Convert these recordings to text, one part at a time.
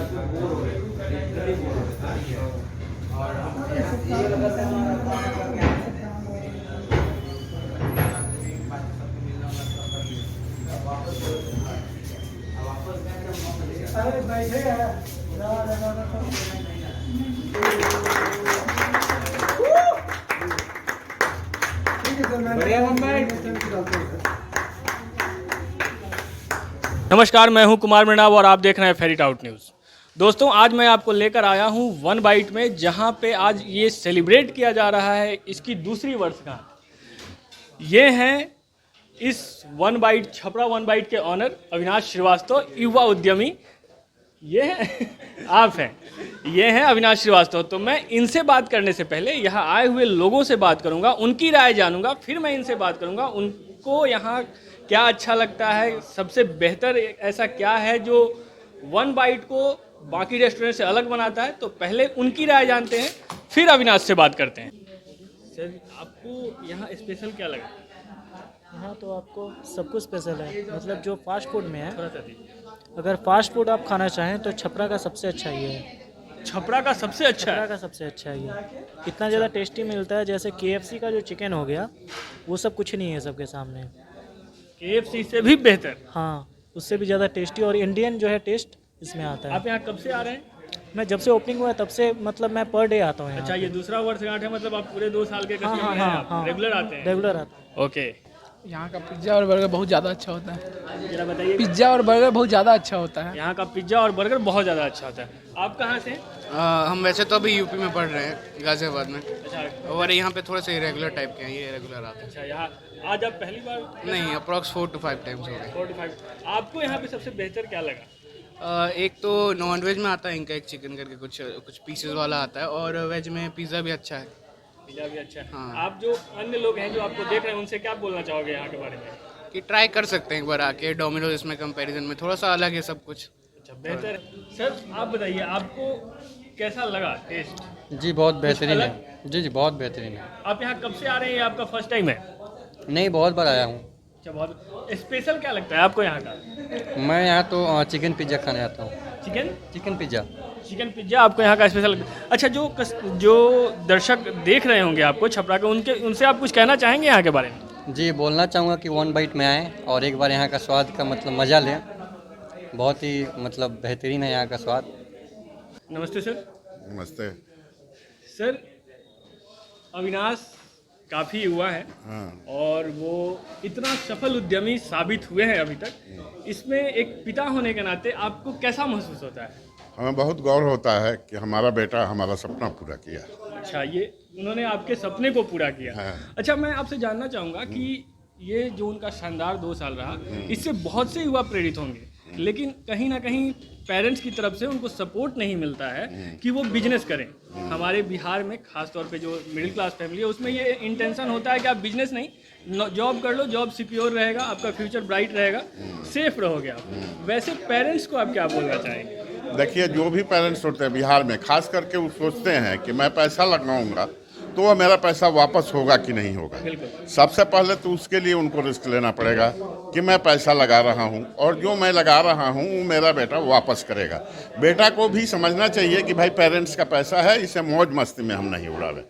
अरे बैठे हैं नमस्कार, मैं हूं कुमार मृणाल और आप देख रहे हैं फेरिट आउट न्यूज़। दोस्तों, आज मैं आपको लेकर आया हूं वन बाइट में, जहां पे आज ये सेलिब्रेट किया जा रहा है इसकी दूसरी वर्षगांठ। ये हैं इस one byte Chhapra one byte के ऑनर अविनाश श्रीवास्तव, युवा उद्यमी। ये हैं आप हैं, ये हैं अविनाश श्रीवास्तव। तो मैं इनसे बात करने से पहले यहाँ आए हुए लोगों से बात करूँगा, उनकी राय जानूँगा, फिर मैं इनसे बात करूँगा उनको यहाँ क्या अच्छा लगता है, सबसे बेहतर ऐसा क्या है जो वन बाइट को बाकी रेस्टोरेंट से अलग बनाता है। तो पहले उनकी राय जानते हैं, फिर अविनाश से बात करते हैं। सर, आपको यहाँ स्पेशल क्या लगा? यहाँ तो आपको सब कुछ स्पेशल है, मतलब जो फास्ट फूड में है। थोड़ा सा दीजिए। अगर फास्ट फूड आप खाना चाहें तो छपरा का सबसे अच्छा ये है। छपरा का सबसे अच्छा छपरा है? का सबसे अच्छा है ये। इतना ज़्यादा टेस्टी मिलता है, जैसे KFC का जो चिकन हो गया वो सब कुछ नहीं है सबके सामने। KFC से भी बेहतर? हाँ, उससे भी ज़्यादा टेस्टी और इंडियन जो है टेस्ट इसमें आता है। आप यहाँ कब से आ रहे हैं? मैं जब से ओपनिंग हुआ है तब से, मतलब मैं पर डे आता हूँ यहाँ। अच्छा, ये दूसरा वर्षगांठ है, मतलब आप पूरे 2 साल के हाँ, कस्टमर हाँ, हैं, हाँ, आप हाँ। रेगुलर आते हैं? रेगुलर आता हूँ। ओके, यहाँ का पिज्ज़ा और बर्गर बहुत ज़्यादा अच्छा होता है। जरा बताइए। पिज्ज़ा और बर्गर बहुत ज़्यादा अच्छा होता है। यहाँ का पिज्ज़ा और बर्गर बहुत ज़्यादा अच्छा होता है। आप कहाँ से हैं? हम वैसे तो अभी यूपी में पढ़ रहे हैं, गाजियाबाद में, अच्छा और यहाँ पे थोड़े से इरेगुलर टाइप के हैं, ये रेगुलर आते अच्छा, यहाँ आज आप पहली बार? हैं। नहीं, अप्रॉक्स 4 to 5 टाइम्स हो गए। 45। आपको यहाँ पे सबसे बेहतर क्या लगा? एक तो नॉन वेज में आता है इनका, एक चिकन करके कुछ पीसेस वाला आता है, और वेज में पिज़्ज़ा भी अच्छा है। पिज्ज़ा भी अच्छा है। हाँ। आप जो अन्य लोग हैं जो आपको देख रहे हैं, उनसे क्या बोलना चाहोगे यहाँ के बारे में? कि ट्राई कर सकते हैं एक बार आके, डोमिनोज इसमें कंपैरिजन में थोड़ा सा अलग है सब कुछ। अच्छा, बेहतर है। सर, आप बताइए, आपको कैसा लगा टेस्ट? जी बहुत बेहतरीन अलग? है। जी बहुत बेहतरीन है। आप यहाँ कब से आ रहे हैं? ये आपका फर्स्ट टाइम है? नहीं, बहुत बार आया हूँ। अच्छा, बहुत स्पेशल क्या लगता है आपको यहाँ का? मैं यहाँ तो चिकन पिज़्ज़ा खाने आता हूँ। Chicken pizza. चिकन पिज्ज़ा आपको यहाँ का स्पेशल लगता है। अच्छा, जो दर्शक देख रहे होंगे आपको छपरा के, उनसे आप कुछ कहना चाहेंगे यहाँ के बारे में? जी बोलना चाहूँगा कि वन बाइट में आएँ और एक बार यहाँ का स्वाद का मतलब मज़ा लें। बहुत ही मतलब बेहतरीन है यहाँ का स्वाद। नमस्ते सर। नमस्ते। सर, अविनाश काफ़ी युवा है और वो इतना सफल उद्यमी साबित हुए हैं अभी तक। इसमें एक पिता होने के नाते आपको कैसा महसूस होता है? हमें बहुत गौरव होता है कि हमारा बेटा हमारा सपना पूरा किया। अच्छा, ये उन्होंने आपके सपने को पूरा किया। हाँ। अच्छा, मैं आपसे जानना चाहूँगा कि ये जो उनका शानदार 2 साल रहा, इससे बहुत से युवा प्रेरित होंगे, लेकिन कहीं ना कहीं पेरेंट्स की तरफ से उनको सपोर्ट नहीं मिलता है कि वो बिजनेस करें। हमारे बिहार में खास तौर पे जो मिडिल क्लास फैमिली है, उसमें ये इंटेंशन होता है कि आप बिजनेस नहीं, जॉब कर लो, जॉब सिक्योर रहेगा, आपका फ्यूचर ब्राइट रहेगा, सेफ रहोगे आप। वैसे पेरेंट्स को आप क्या बोलना चाहेंगे? देखिए, जो भी पेरेंट्स होते हैं बिहार में, खास करके वो सोचते हैं कि मैं पैसा लगाऊंगा तो वह मेरा पैसा वापस होगा कि नहीं होगा। बिल्कुल। सबसे पहले तो उसके लिए उनको रिस्क लेना पड़ेगा कि मैं पैसा लगा रहा हूं और जो मैं लगा रहा हूं वो मेरा बेटा वापस करेगा। बेटा को भी समझना चाहिए कि भाई पेरेंट्स का पैसा है, इसे मौज मस्ती में हम नहीं उड़ा रहे।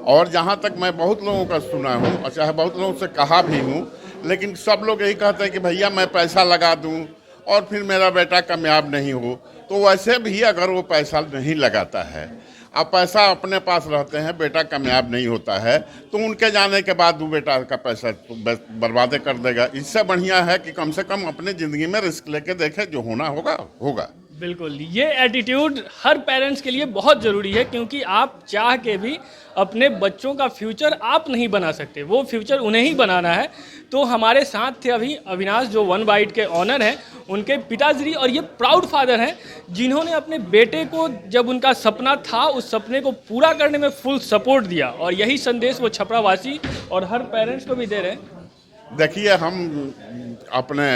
और जहाँ तक मैं बहुत लोगों का सुना हूँ और चाहे बहुत लोगों से कहा भी हूँ, लेकिन सब लोग यही कहते हैं कि भैया मैं पैसा लगा दूँ और फिर मेरा बेटा कामयाब नहीं हो। तो वैसे भी अगर वो पैसा नहीं लगाता है, अब पैसा अपने पास रहते हैं, बेटा कामयाब नहीं होता है, तो उनके जाने के बाद वो बेटा का पैसा बर्बादे कर देगा। इससे बढ़िया है कि कम से कम अपनी ज़िंदगी में रिस्क लेके देखे, जो होना होगा होगा। बिल्कुल, ये एटीट्यूड हर पेरेंट्स के लिए बहुत ज़रूरी है, क्योंकि आप चाह के भी अपने बच्चों का फ्यूचर आप नहीं बना सकते, वो फ्यूचर उन्हें ही बनाना है। तो हमारे साथ थे अभी अविनाश, जो वन बाइट के ऑनर हैं, उनके पिताश्री, और ये प्राउड फादर हैं जिन्होंने अपने बेटे को, जब उनका सपना था, उस सपने को पूरा करने में फुल सपोर्ट दिया। और यही संदेश वो छपरावासी और हर पेरेंट्स को भी दे रहे हैं। देखिए, हम अपने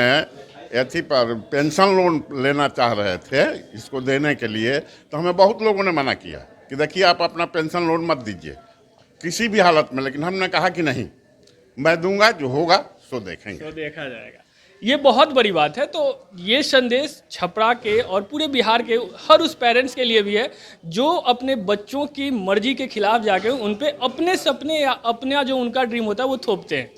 एथी पर पेंशन लोन लेना चाह रहे थे, इसको देने के लिए, तो हमें बहुत लोगों ने मना किया कि देखिए आप अपना पेंशन लोन मत दीजिए किसी भी हालत में। लेकिन हमने कहा कि नहीं, मैं दूंगा, जो होगा सो देखेंगे। तो देखा जाएगा। ये बहुत बड़ी बात है। तो ये संदेश छपरा के और पूरे बिहार के हर उस पेरेंट्स के लिए भी है जो अपने बच्चों की मर्जी के खिलाफ जाके उन पे अपने सपने या अपना जो उनका ड्रीम होता है वो थोपते हैं।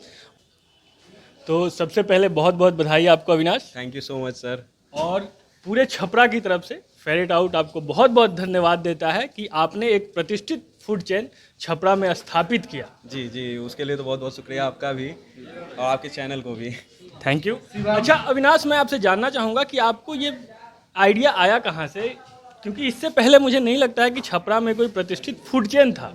तो सबसे पहले बहुत बहुत बधाई आपको Avinash, thank you so much sir. और पूरे छपरा की तरफ से फेरिट आउट आपको बहुत बहुत धन्यवाद देता है कि आपने एक प्रतिष्ठित फूड चेन छपरा में स्थापित किया। जी जी, उसके लिए तो बहुत बहुत शुक्रिया आपका भी और आपके चैनल को भी। Thank you. अच्छा अविनाश, मैं आपसे जानना चाहूँगा कि आपको ये आइडिया आया कहाँ से, क्योंकि इससे पहले मुझे नहीं लगता है कि छपरा में कोई प्रतिष्ठित फूड चेन था।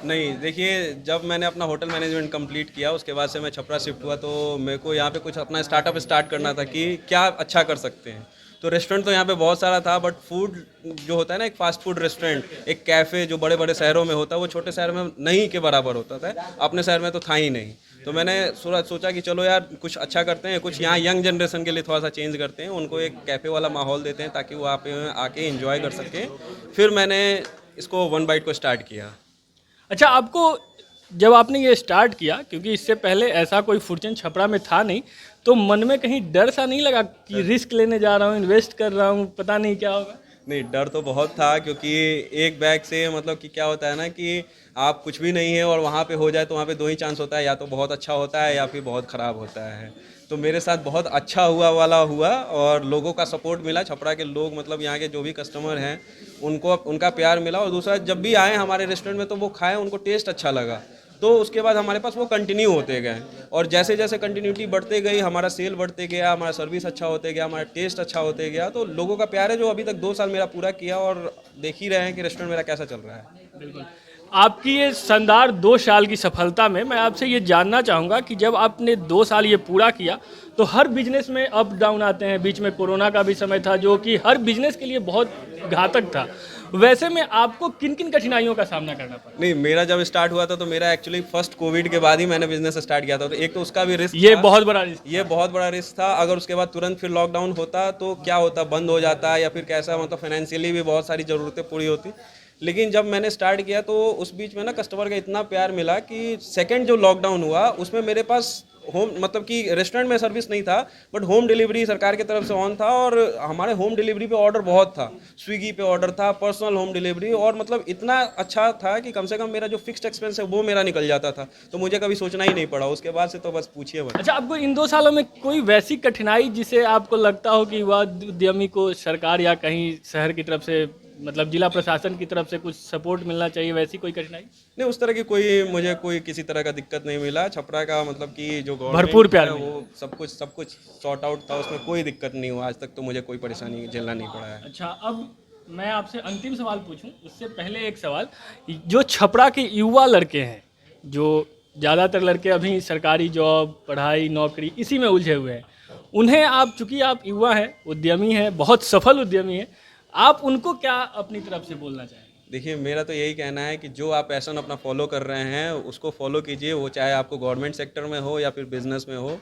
नहीं, देखिए जब मैंने अपना होटल मैनेजमेंट कंप्लीट किया उसके बाद से मैं छपरा शिफ्ट हुआ, तो मेरे को यहाँ पे कुछ अपना स्टार्टअप स्टार्ट करना था कि क्या अच्छा कर सकते हैं। तो रेस्टोरेंट तो यहाँ पे बहुत सारा था, बट फूड जो होता है ना, एक फास्ट फूड रेस्टोरेंट, एक कैफ़े जो बड़े बड़े शहरों में होता है वो छोटे शहर में नहीं के बराबर होता था, अपने शहर में तो था ही नहीं। तो मैंने सोचा कि चलो यार कुछ अच्छा करते हैं, कुछ यहाँ यंग जनरेशन के लिए थोड़ा सा चेंज करते हैं, उनको एक कैफ़े वाला माहौल देते हैं ताकि वो आके एंजॉय कर सकें। फिर मैंने इसको वन बाइट को स्टार्ट किया। अच्छा, आपको जब आपने ये स्टार्ट किया, क्योंकि इससे पहले ऐसा कोई फूड चेन छपरा में था नहीं, तो मन में कहीं डर सा नहीं लगा कि रिस्क लेने जा रहा हूँ, इन्वेस्ट कर रहा हूँ, पता नहीं क्या होगा? नहीं, डर तो बहुत था, क्योंकि एक बैग से मतलब कि क्या होता है ना कि आप कुछ भी नहीं है और वहाँ पे हो जाए तो वहाँ पे दो ही चांस होता है, या तो बहुत अच्छा होता है या फिर बहुत ख़राब होता है। तो मेरे साथ बहुत अच्छा हुआ और लोगों का सपोर्ट मिला। छपरा के लोग मतलब यहाँ के जो भी कस्टमर हैं उनको उनका प्यार मिला, और दूसरा जब भी आए हमारे रेस्टोरेंट में तो वो खाएं, उनको टेस्ट अच्छा लगा, तो उसके बाद हमारे पास वो कंटिन्यू होते गए। और जैसे जैसे कंटिन्यूटी बढ़ते गई, हमारा सेल बढ़ते गया, हमारा सर्विस अच्छा होते गया, हमारा टेस्ट अच्छा होते गया, तो लोगों का प्यार है जो अभी तक 2 साल मेरा पूरा किया, और देख ही रहे हैं कि रेस्टोरेंट मेरा कैसा चल रहा है। बिल्कुल। आपकी ये शानदार 2 साल की सफलता में मैं आपसे ये जानना चाहूँगा कि जब आपने 2 साल ये पूरा किया तो हर बिजनेस में अप डाउन आते हैं, बीच में कोरोना का भी समय था जो कि हर बिजनेस के लिए बहुत घातक था। वैसे में आपको किन किन कठिनाइयों का सामना करना पड़ा? नहीं, मेरा जब स्टार्ट हुआ था तो मेरा एक्चुअली फर्स्ट कोविड के बाद ही मैंने बिजनेस स्टार्ट किया था, तो एक तो उसका भी रिस्क ये था। बहुत बड़ा रिस्क। ये बहुत बड़ा रिस्क था। अगर उसके बाद तुरंत फिर लॉकडाउन होता तो क्या होता, बंद हो जाता या फिर कैसा, मतलब फाइनेंशियली भी बहुत सारी ज़रूरतें पूरी होती। लेकिन जब मैंने स्टार्ट किया तो उस बीच में ना कस्टमर का इतना प्यार मिला कि सेकंड जो लॉकडाउन हुआ उसमें मेरे पास होम मतलब कि रेस्टोरेंट में सर्विस नहीं था, बट होम डिलीवरी सरकार की तरफ से ऑन था, और हमारे होम डिलीवरी पे ऑर्डर बहुत था, स्विगी पे ऑर्डर था, पर्सनल होम डिलीवरी, और मतलब इतना अच्छा था कि कम से कम मेरा जो फिक्स्ड एक्सपेंस है वो मेरा निकल जाता था, तो मुझे कभी सोचना ही नहीं पड़ा। उसके बाद से तो बस पूछिए मत। अच्छा, आपको इन 2 सालों में कोई वैसी कठिनाई जिसे आपको लगता हो कि वह उद्यमी को सरकार या कहीं शहर की तरफ से, मतलब जिला प्रशासन की तरफ से कुछ सपोर्ट मिलना चाहिए, वैसी कोई कठिनाई? नहीं, उस तरह की मुझे कोई किसी तरह का दिक्कत नहीं मिला। छपरा का मतलब कि जो गवर्नमेंट भरपूर प्यार है मिला। वो सब कुछ सॉर्ट आउट था, उसमें कोई दिक्कत नहीं हुआ। आज तक तो मुझे कोई परेशानी झेलना नहीं पड़ा है। अच्छा, अब मैं आपसे अंतिम सवाल पूछूं उससे पहले एक सवाल, जो छपरा के युवा लड़के हैं, जो ज़्यादातर लड़के अभी सरकारी जॉब, पढ़ाई, नौकरी इसी में उलझे हुए हैं, उन्हें आप, चूँकि आप युवा हैं, उद्यमी हैं, बहुत सफल उद्यमी हैं, आप उनको क्या अपनी तरफ से बोलना चाहेंगे? देखिए, मेरा तो यही कहना है कि जो आप पैशन अपना फॉलो कर रहे हैं उसको फॉलो कीजिए, वो चाहे आपको गवर्नमेंट सेक्टर में हो या फिर बिजनेस में हो।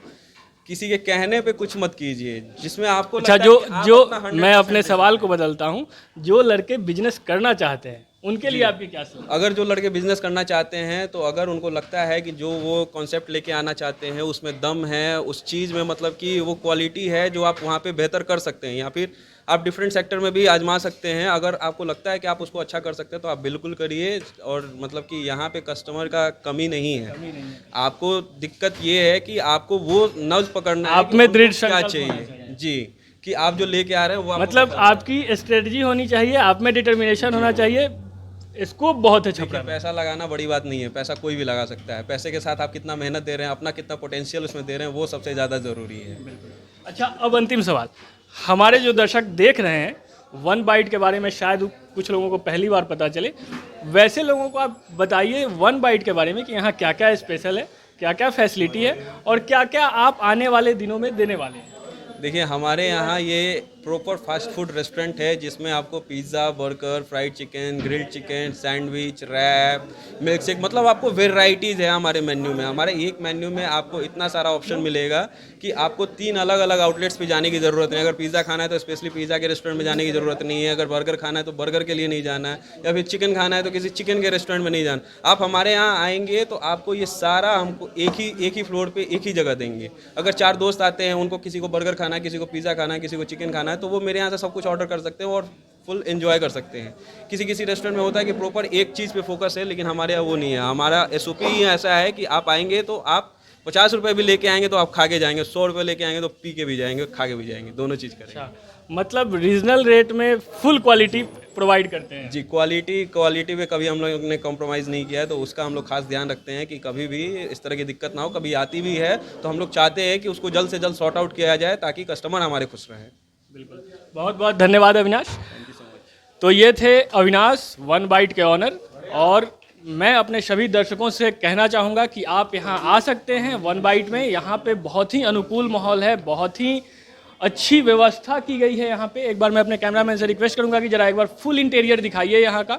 किसी के कहने पे कुछ मत कीजिए जिसमें आपको अच्छा, लगता है कि आप जो अपना 100% मैं अपने सवाल को बदलता हूँ, जो लड़के बिजनेस करना चाहते हैं उनके लिए आपकी क्या सलाह? अगर जो लड़के बिजनेस करना चाहते हैं तो अगर उनको लगता है कि जो वो कॉन्सेप्ट लेके आना चाहते हैं उसमें दम है, उस चीज़ में मतलब कि वो क्वालिटी है जो आप वहाँ पे बेहतर कर सकते हैं, या फिर आप डिफरेंट सेक्टर में भी आजमा सकते हैं। अगर आपको लगता है कि आप उसको अच्छा कर सकते हैं तो आप बिल्कुल करिए, और मतलब कि यहाँ पे कस्टमर का कमी नहीं है। आपको दिक्कत ये है कि आपको वो नब्ज पकड़ना है आप कि में उनको दृढ़ क्या संकल्प होना चाहिए जी, कि आप जो लेके आ रहे हैं वो आपको मतलब पता है। आपकी स्ट्रेटजी होनी चाहिए, आप में डिटर्मिनेशन होना चाहिए, स्कोप बहुत है छपरा देखिए, में। पैसा लगाना बड़ी बात नहीं है, पैसा कोई भी लगा सकता है। पैसे के साथ आप कितना मेहनत दे रहे हैं, अपना कितना पोटेंशियल उसमें दे रहे हैं, वो सबसे ज़्यादा ज़रूरी है। अच्छा, अब अंतिम सवाल, हमारे जो दर्शक देख रहे हैं, वन बाइट के बारे में शायद कुछ लोगों को पहली बार पता चले, वैसे लोगों को आप बताइए वन बाइट के बारे में कि यहाँ क्या क्या स्पेशल है, क्या क्या फैसिलिटी है और क्या क्या आप आने वाले दिनों में देने वाले हैं। देखिए, हमारे यहाँ ये प्रॉपर फास्ट फूड रेस्टोरेंट है जिसमें आपको pizza, burger, fried chicken, grilled chicken, sandwich, wrap, milkshake, मतलब आपको वेराइटीज़ है हमारे मेन्यू में। हमारे एक मेन्यू में आपको इतना सारा ऑप्शन मिलेगा कि आपको 3 अलग अलग आउटलेट्स पे जाने की ज़रूरत नहीं है। अगर पिज़्ज़ा खाना है तो स्पेशली पिज़्ज़ा के रेस्टोरेंट में जाने की ज़रूरत नहीं है। अगर बर्गर खाना है तो बर्गर के लिए नहीं जाना है, या फिर चिकन खाना है तो किसी चिकन के रेस्टोरेंट में नहीं जाना। आप हमारे यहाँ आएंगे तो आपको ये सारा हमको एक ही फ्लोर पे एक ही जगह देंगे। अगर 4 दोस्त आते हैं, उनको किसी को बर्गर खाना है, किसी को पिज़्ज़ा खाना है, किसी को चिकन खाना है, तो वो मेरे यहाँ से सब कुछ ऑर्डर कर सकते हैं और फुल एंजॉय कर सकते हैं। किसी रेस्टोरेंट में होता है कि प्रॉपर एक चीज़ पे फोकस है, लेकिन हमारे यहाँ वो नहीं है। हमारा SOP ही ऐसा है कि आप आएंगे तो आप 50 रुपये भी लेके आएंगे तो आप खा के जाएंगे, 100 रुपये लेके आएंगे तो पी के भी जाएंगे, खा के भी जाएंगे, दोनों चीज़ करेंगे। मतलब रीजनल रेट में फुल क्वालिटी प्रोवाइड करते हैं। जी, क्वालिटी पे कभी हम लोग ने कॉम्प्रोमाइज़ नहीं किया है, तो उसका हम लोग खास ध्यान रखते हैं कि कभी भी इस तरह की दिक्कत ना हो। कभी आती भी है तो हम लोग चाहते हैं कि उसको जल्द से जल्द सॉर्ट आउट किया जाए ताकि कस्टमर हमारे खुश रहें। बिल्कुल, बहुत बहुत धन्यवाद अविनाश। तो ये थे अविनाश वन बाइट के ऑनर, और मैं अपने सभी दर्शकों से कहना चाहूँगा कि आप यहाँ आ सकते हैं वन बाइट में। यहाँ पे बहुत ही अनुकूल माहौल है, बहुत ही अच्छी व्यवस्था की गई है यहाँ पे। एक बार मैं अपने कैमरामैन से रिक्वेस्ट करूँगा कि ज़रा एक बार फुल इंटीरियर दिखाइए यहाँ का।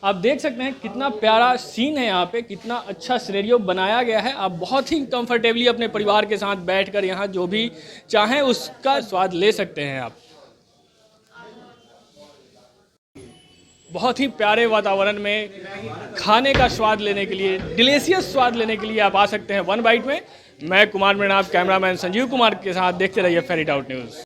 आप देख सकते हैं कितना प्यारा सीन है यहाँ पे, कितना अच्छा सिनेरियो बनाया गया है। आप बहुत ही कंफर्टेबली अपने परिवार के साथ बैठकर यहाँ जो भी चाहें उसका स्वाद ले सकते हैं। आप बहुत ही प्यारे वातावरण में खाने का स्वाद लेने के लिए, डिलीशियस स्वाद लेने के लिए आप आ सकते हैं वन बाइट में। मैं कुमार मृणाल, कैमरामैन संजीव कुमार के साथ देखते रहिए फेरिट आउट न्यूज़।